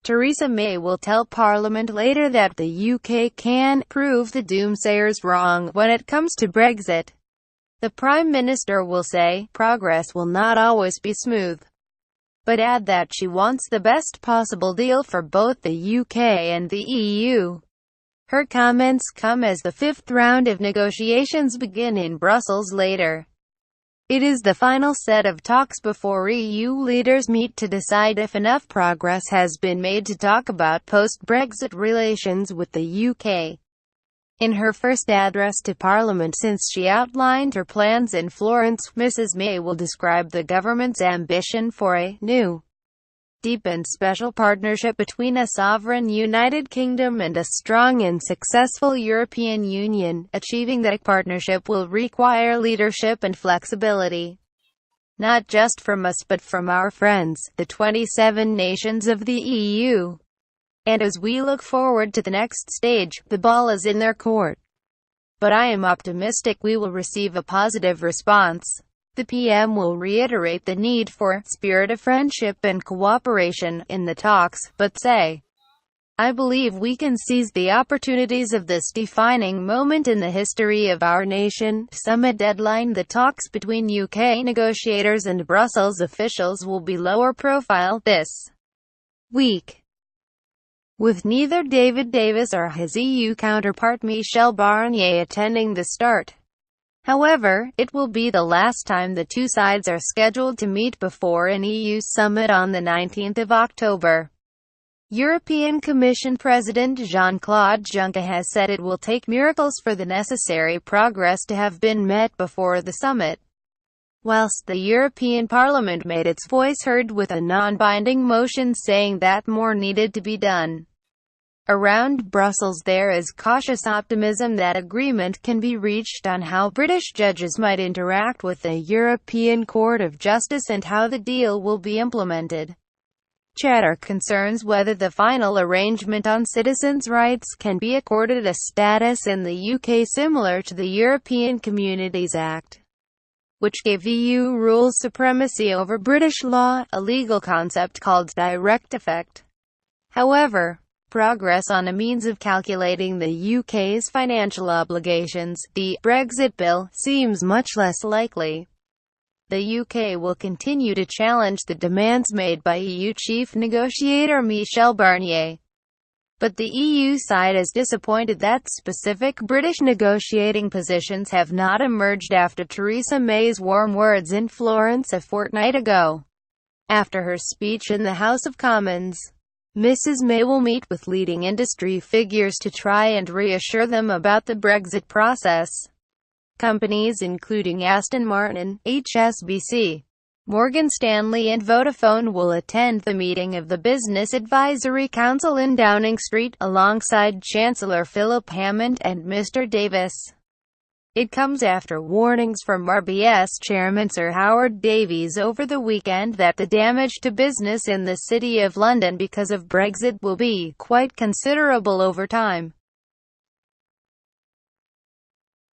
Theresa May will tell Parliament later that the UK can prove the doomsayers wrong when it comes to Brexit. The Prime Minister will say, progress will not always be smooth, but add that she wants the best possible deal for both the UK and the EU. Her comments come as the fifth round of negotiations begin in Brussels later. It is the final set of talks before EU leaders meet to decide if enough progress has been made to talk about post-Brexit relations with the UK. In her first address to Parliament since she outlined her plans in Florence, Mrs May will describe the government's ambition for a new, deep and special partnership between a sovereign United Kingdom and a strong and successful European Union. Achieving that partnership will require leadership and flexibility, not just from us but from our friends, the 27 nations of the EU. And as we look forward to the next stage, the ball is in their court. But I am optimistic we will receive a positive response. The PM will reiterate the need for spirit of friendship and cooperation in the talks, but say, I believe we can seize the opportunities of this defining moment in the history of our nation. Summit deadline. The talks between UK negotiators and Brussels officials will be lower profile this week, with neither David Davis or his EU counterpart Michel Barnier attending the start. However, it will be the last time the two sides are scheduled to meet before an EU summit on the 19th of October. European Commission President Jean-Claude Juncker has said it will take miracles for the necessary progress to have been met before the summit. Whilst the European Parliament made its voice heard with a non-binding motion saying that more needed to be done. Around Brussels there is cautious optimism that agreement can be reached on how British judges might interact with the European Court of Justice and how the deal will be implemented. Chatter concerns whether the final arrangement on citizens' rights can be accorded a status in the UK similar to the European Communities Act, which gave EU rules supremacy over British law, a legal concept called direct effect. However, progress on a means of calculating the UK's financial obligations, the Brexit bill, seems much less likely. The UK will continue to challenge the demands made by EU chief negotiator Michel Barnier. But the EU side is disappointed that specific British negotiating positions have not emerged after Theresa May's warm words in Florence a fortnight ago. After her speech in the House of Commons, Mrs May will meet with leading industry figures to try and reassure them about the Brexit process. Companies including Aston Martin, HSBC, Morgan Stanley and Vodafone will attend the meeting of the Business Advisory Council in Downing Street, alongside Chancellor Philip Hammond and Mr Davis. It comes after warnings from RBS Chairman Sir Howard Davies over the weekend that the damage to business in the City of London because of Brexit will be quite considerable over time.